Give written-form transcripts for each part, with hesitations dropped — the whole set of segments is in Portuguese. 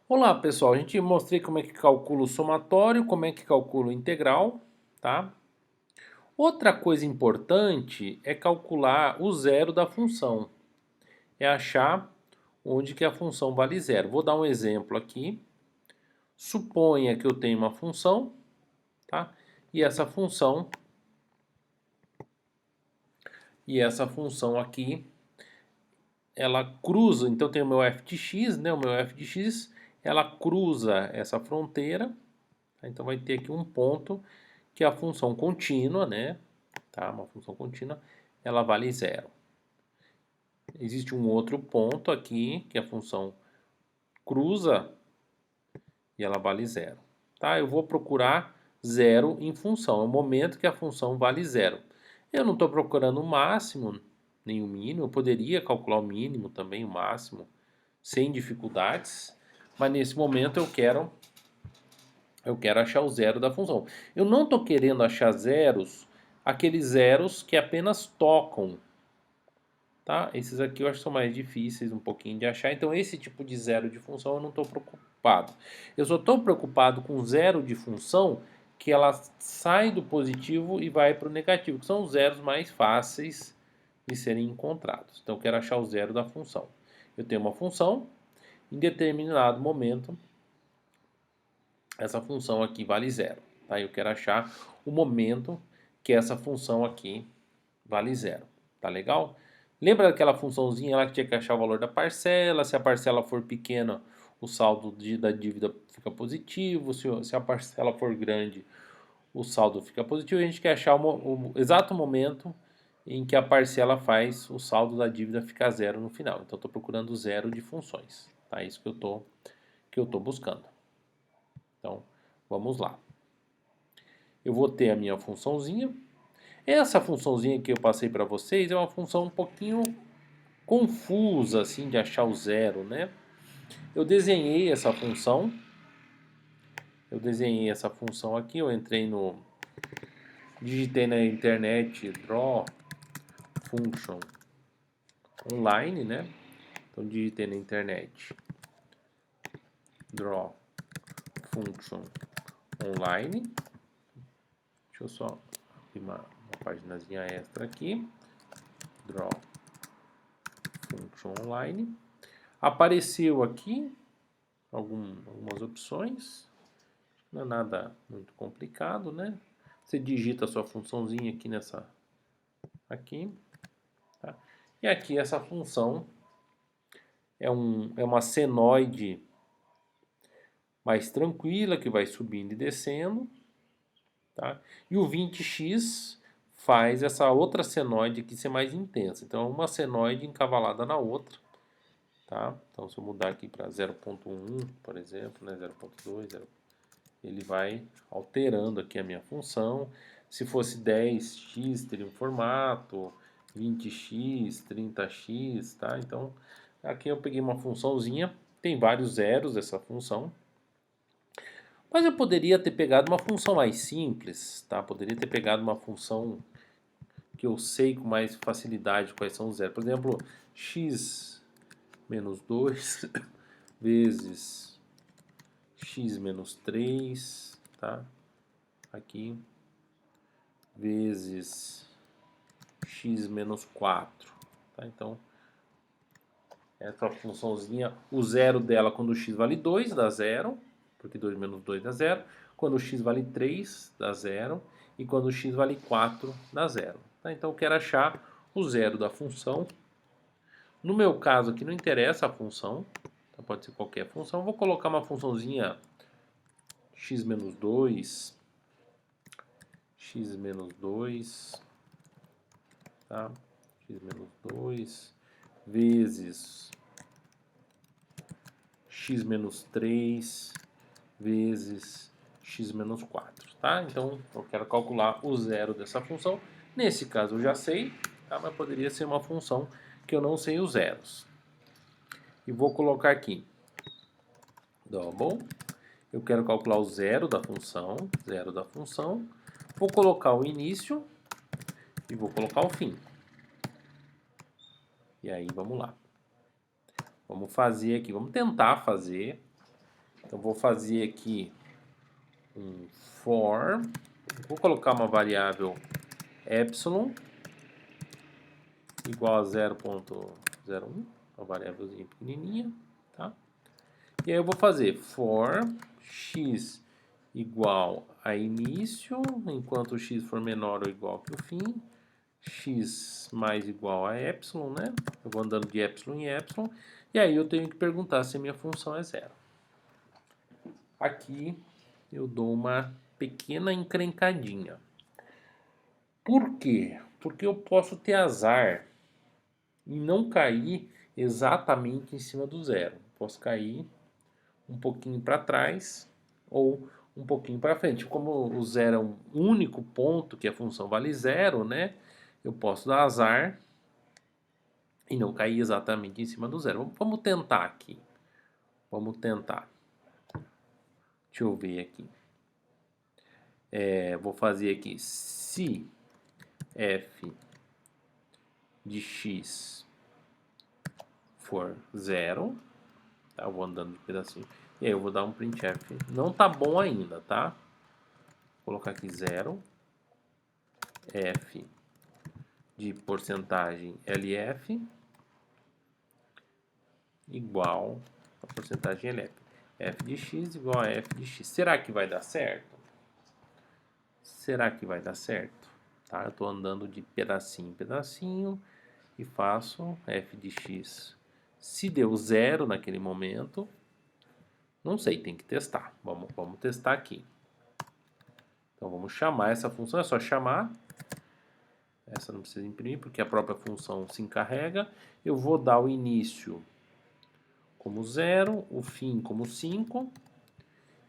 Olá pessoal, a gente mostrei como é que calcula o somatório, como é que calcula o integral, tá? Outra coisa importante é calcular o zero da função, é achar onde que a função vale zero. Vou dar um exemplo aqui. Suponha que eu tenho uma função, tá? E essa função aqui, ela cruza, então tem o meu f de x, né? O meu f de x, ela cruza essa fronteira. Então vai ter aqui um ponto que a função contínua, né? Tá? Uma função contínua, ela vale zero. Existe um outro ponto aqui que a função cruza e ela vale zero. Tá? Eu vou procurar zero em função, é o momento que a função vale zero. Eu não estou procurando o máximo nem o mínimo, eu poderia calcular o mínimo também, o máximo, sem dificuldades, mas nesse momento eu quero achar o zero da função. Eu não estou querendo achar zeros, aqueles zeros que apenas tocam, tá? Esses aqui eu acho que são mais difíceis um pouquinho de achar, então esse tipo de zero de função eu não estou preocupado. Eu só estou preocupado com zero de função que ela sai do positivo e vai para o negativo, que são os zeros mais fáceis de serem encontrados. Então eu quero achar o zero da função. Eu tenho uma função, em determinado momento essa função aqui vale zero. Tá? Eu quero achar o momento que essa função aqui vale zero. Tá legal? Lembra daquela funçãozinha lá que tinha que achar o valor da parcela? Se a parcela for pequena, o saldo da dívida fica positivo. Se a parcela for grande, o saldo fica positivo. A gente quer achar o exato momento em que a parcela faz o saldo da dívida ficar zero no final. Então, estou procurando zero de funções. Tá? Isso que eu tô buscando. Então, vamos lá. Eu vou ter a minha funçãozinha. Essa funçãozinha que eu passei para vocês é uma função um pouquinho confusa assim de achar o zero, né? Eu desenhei essa função. Eu desenhei essa função aqui, eu entrei no digitei na internet draw function online, né? Então digitei na internet draw function online. Deixa eu só abrir uma paginazinha extra aqui. Draw function online. Apareceu aqui algumas opções, não é nada muito complicado, né? Você digita a sua funçãozinha aqui aqui, tá? E aqui essa função é uma senoide mais tranquila que vai subindo e descendo, tá? E o 20x faz essa outra senoide aqui ser mais intensa. Então é uma senoide encavalada na outra, tá? Então se eu mudar aqui para 0.1, por exemplo, né, 0.2, ele vai alterando aqui a minha função. Se fosse 10x teria um formato, 20x, 30x, tá? Então aqui eu peguei uma funçãozinha, tem vários zeros essa função, mas eu poderia ter pegado uma função mais simples, tá? Poderia ter pegado uma função que eu sei com mais facilidade quais são os zeros. Por exemplo, x menos 2 vezes x menos 3, tá? Aqui vezes x menos 4. Tá? Então, essa funçãozinha, o zero dela quando o x vale 2 dá zero, porque 2 menos 2 dá zero. Quando o x vale 3 dá zero. E quando o x vale 4 dá zero. Tá? Então, eu quero achar o zero da função. No meu caso aqui não interessa a função, então pode ser qualquer função. Eu vou colocar uma funçãozinha x menos 2, x menos 2, tá? X menos 2 vezes x menos 3 vezes x menos 4, tá? Então, eu quero calcular o zero dessa função. Nesse caso eu já sei, tá? Mas poderia ser uma função que eu não sei os zeros. E vou colocar aqui double. Eu quero calcular o zero da função, Vou colocar o início e vou colocar o fim. E aí, vamos lá. Vamos fazer aqui, vamos tentar fazer Então, vou fazer aqui um for. Vou colocar uma variável epsilon igual a 0.01, uma variávelzinha pequenininha, tá? E aí eu vou fazer for x igual a início, enquanto o x for menor ou igual que o fim, x mais igual a epsilon, né? Eu vou andando de epsilon em epsilon, e aí eu tenho que perguntar se a minha função é zero. Aqui eu dou uma pequena encrencadinha. Por quê? Porque eu posso ter azar e não cair exatamente em cima do zero. Posso cair um pouquinho para trás ou um pouquinho para frente. Como o zero é um único ponto que a função vale zero, né? Eu posso dar azar e não cair exatamente em cima do zero. Vamos tentar aqui. Vamos tentar. Deixa eu ver aqui. Vou fazer aqui se f de x for zero, tá? Eu vou andando de pedacinho. E aí eu vou dar um printf. Não tá bom ainda, tá? Vou colocar aqui zero. F de porcentagem LF igual a porcentagem LF. F de x igual a F de x. Será que vai dar certo? Será que vai dar certo? Tá? Eu estou andando de pedacinho em pedacinho e faço F de x. Se deu zero naquele momento, não sei, tem que testar. Vamos testar aqui. Então vamos chamar essa função, é só chamar. Essa não precisa imprimir porque a própria função se encarrega. Eu vou dar o início como 0, o fim como 5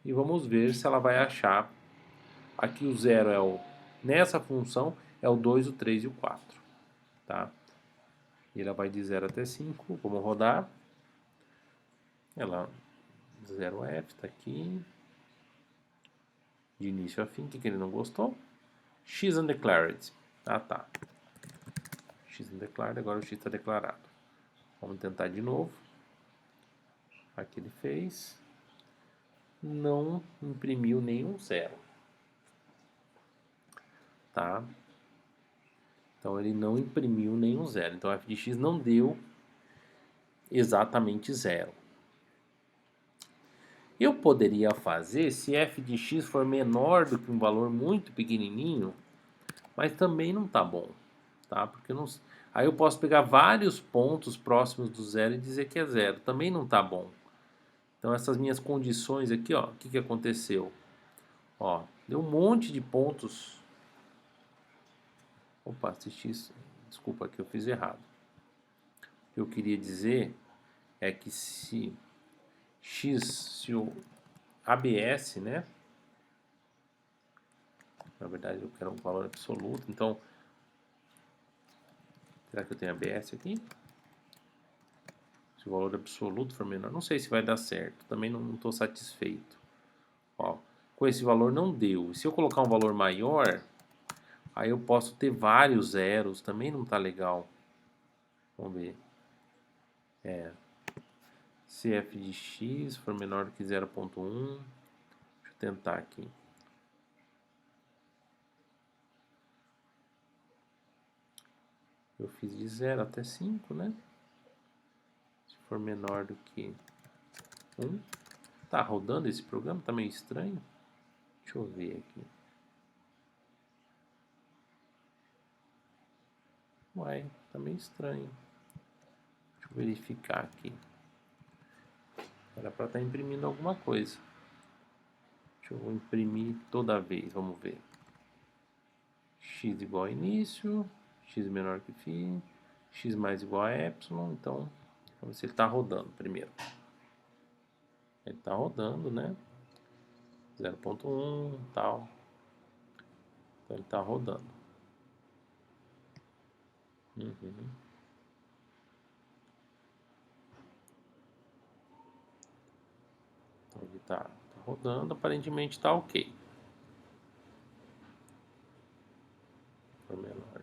e vamos ver se ela vai achar. Aqui o 0 é o, nessa função é o 2, o 3 e o 4, tá? E ela vai de 0 até 5, vamos rodar. Ela 0f está aqui, de início a fim, o que ele não gostou? X undeclared. Ah, tá. X undeclared, agora o x está declarado. Vamos tentar de novo. Aqui ele fez. Não imprimiu nenhum zero. Tá? Então ele não imprimiu nenhum zero. Então f de x não deu exatamente zero. Eu poderia fazer se f de x for menor do que um valor muito pequenininho, mas também não tá bom, tá? Porque não, aí eu posso pegar vários pontos próximos do zero e dizer que é zero. Também não tá bom. Então essas minhas condições aqui, ó, o que aconteceu? Ó, deu um monte de pontos. Opa, assisti isso. Desculpa que eu fiz errado. O que eu queria dizer é que se o ABS, né? Na verdade eu quero um valor absoluto, então será que eu tenho ABS aqui? Se o valor absoluto for menor, não sei se vai dar certo, também não estou satisfeito. Ó, com esse valor não deu. Se eu colocar um valor maior, aí eu posso ter vários zeros, também não está legal. Vamos ver. Se f de x for menor do que 0.1, deixa eu tentar aqui. Eu fiz de 0 até 5, né? Se for menor do que 1. Tá rodando esse programa? Tá meio estranho. Deixa eu ver aqui. Uai, tá meio estranho. Deixa eu verificar aqui. Era para estar imprimindo alguma coisa. Deixa eu imprimir toda vez, vamos ver. X igual a início, x menor que fim, x mais igual a epsilon. Então, vamos ver se ele está rodando primeiro. Ele está rodando, né? 0.1 tal. Então ele está rodando. Uhum. Então ele está rodando, aparentemente está ok. For menor.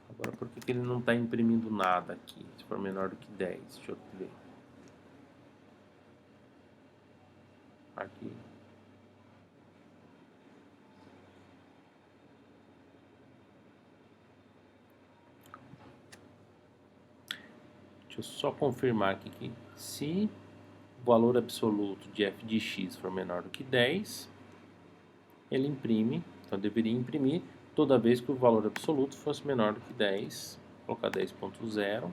Agora por que ele não está imprimindo nada aqui? Se for menor do que 10, deixa eu ver. aqui. Deixa eu só confirmar aqui que se o valor absoluto de f de x for menor do que 10, ele imprime, então deveria imprimir toda vez que o valor absoluto fosse menor do que 10, vou colocar 10.0.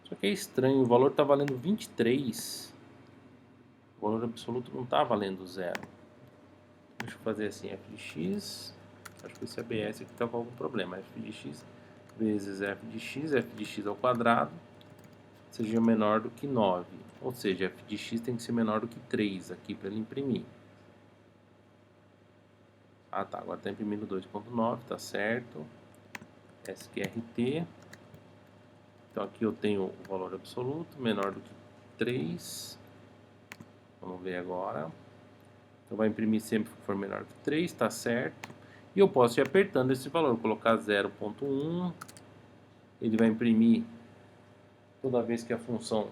Só que é estranho, o valor está valendo 23, o valor absoluto não está valendo 0. Deixa eu fazer assim, f de x, acho que esse ABS aqui está com algum problema, f de x vezes f de x ao quadrado, seja menor do que 9. Ou seja, f de x tem que ser menor do que 3 aqui para ele imprimir. Ah tá, agora está imprimindo 2.9, tá certo. SQRT. Então aqui eu tenho o valor absoluto menor do que 3. Vamos ver agora. Então vai imprimir sempre que for menor que 3, tá certo. E eu posso ir apertando esse valor, colocar 0.1. Ele vai imprimir toda vez que a função...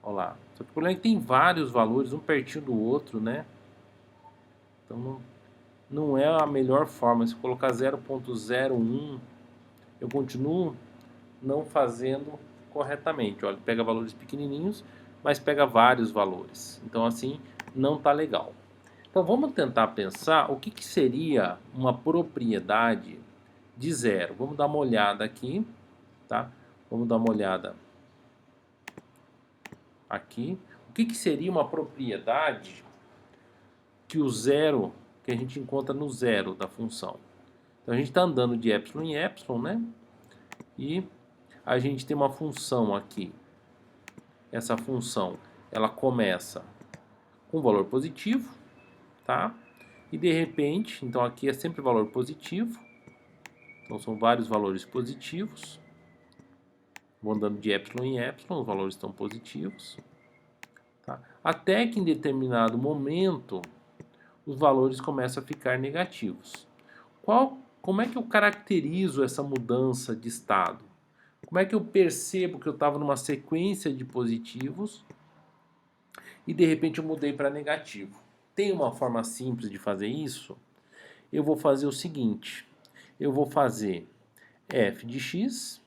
Olha lá. Só que o problema é que tem vários valores, um pertinho do outro, né? Então não é a melhor forma. Se eu colocar 0.01, eu continuo não fazendo corretamente. Olha, pega valores pequenininhos, mas pega vários valores. Então assim não está legal. Então vamos tentar pensar o que seria uma propriedade de zero. Vamos dar uma olhada aqui, tá? Vamos dar uma olhada aqui. O que seria uma propriedade que o zero, que a gente encontra no zero da função? Então a gente está andando de epsilon em epsilon, né? E a gente tem uma função aqui. Essa função, ela começa com valor positivo, tá? E de repente, então aqui é sempre valor positivo. Então são vários valores positivos. Vou andando de epsilon em epsilon, os valores estão positivos. Tá? Até que em determinado momento, os valores começam a ficar negativos. Como é que eu caracterizo essa mudança de estado? Como é que eu percebo que eu estava numa sequência de positivos e de repente eu mudei para negativo? Tem uma forma simples de fazer isso? Eu vou fazer o seguinte, eu vou fazer f de x,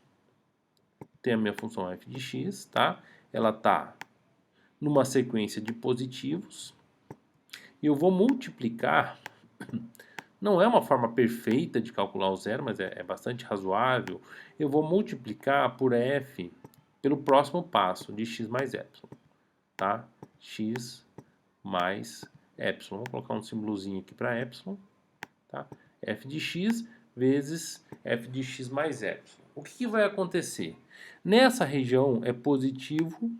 tem a minha função f de x, tá? Ela está numa sequência de positivos, e eu vou multiplicar, não é uma forma perfeita de calcular o zero, mas é bastante razoável, eu vou multiplicar por f pelo próximo passo de x mais epsilon, tá? X mais epsilon, vou colocar um símbolozinho aqui para epsilon, tá? F de x vezes f de x mais epsilon. O que vai acontecer? Nessa região é positivo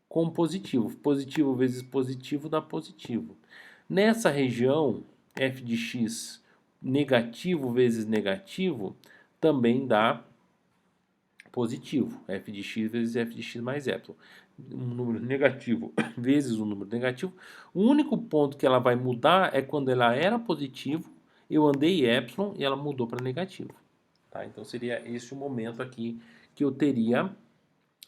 com positivo. Positivo vezes positivo dá positivo. Nessa região, f de x negativo vezes negativo também dá positivo. F de x vezes f de x mais epsilon. Um número negativo vezes um número negativo. O único ponto que ela vai mudar é quando ela era positivo, eu andei epsilon e ela mudou para negativo. Tá? Então seria esse o momento aqui que eu teria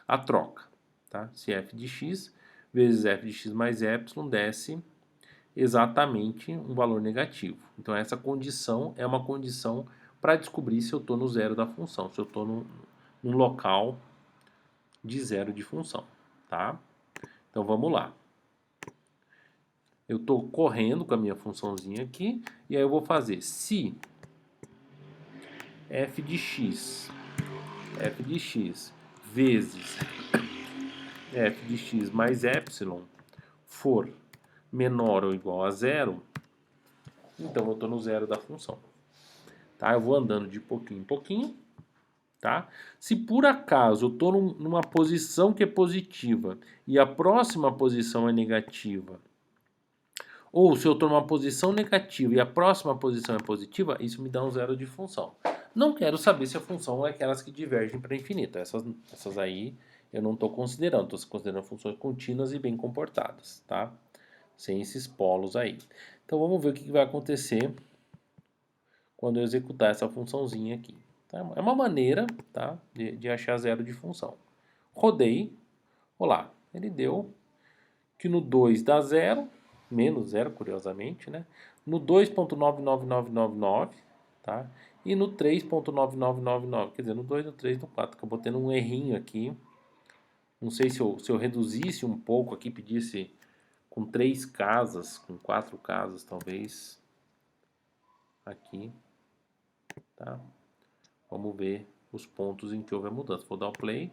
a troca. Tá? Se f de x vezes f de x mais epsilon desse exatamente um valor negativo. Então essa condição é uma condição para descobrir se eu estou no zero da função, se eu estou num local de zero de função. Tá? Então vamos lá. Eu estou correndo com a minha funçãozinha aqui, e aí eu vou fazer se f de x vezes f de x mais epsilon for menor ou igual a zero, então eu estou no zero da função. Tá? Eu vou andando de pouquinho em pouquinho. Tá? Se por acaso eu estou numa posição que é positiva e a próxima posição é negativa, ou se eu estou numa posição negativa e a próxima posição é positiva, isso me dá um zero de função. Não quero saber se a função é aquelas que divergem para infinito. Essas aí eu não estou considerando. Estou considerando funções contínuas e bem comportadas. Tá? Sem esses polos aí. Então vamos ver o que vai acontecer quando eu executar essa funçãozinha aqui. Tá? É uma maneira, tá, de achar zero de função. Rodei, olá, ele deu que no 2 dá zero, menos zero, curiosamente, né? No 2.99999, tá? E no 3.9999, quer dizer, no 2, no 3, no 4. Acabou tendo um errinho aqui. Não sei se eu reduzisse um pouco aqui, pedisse com 3 casas, com 4 casas, talvez. Aqui, tá? Vamos ver os pontos em que houve a mudança. Vou dar o play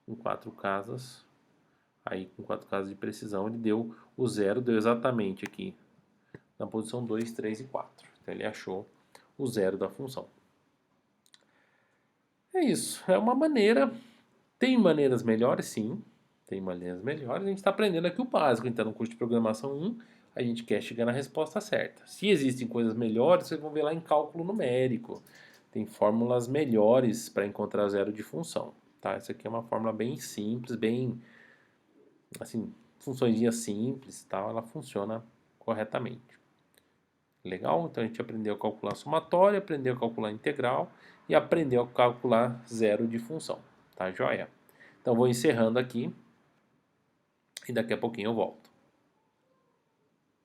com 4 casas. Aí com 4 casas de precisão ele deu o zero, deu exatamente aqui na posição 2, 3 e 4. Então ele achou o zero da função. É isso, é uma maneira. Tem maneiras melhores, sim. Tem maneiras melhores. A gente está aprendendo aqui o básico. Então, no curso de programação 1, a gente quer chegar na resposta certa. Se existem coisas melhores, vocês vão ver lá em cálculo numérico. Tem fórmulas melhores para encontrar zero de função. Tá? Essa aqui é uma fórmula bem simples, bem assim, funções simples, tal, ela funciona corretamente. Legal? Então a gente aprendeu a calcular somatória, aprendeu a calcular integral e aprendeu a calcular zero de função. Tá joia? Então vou encerrando aqui e daqui a pouquinho eu volto.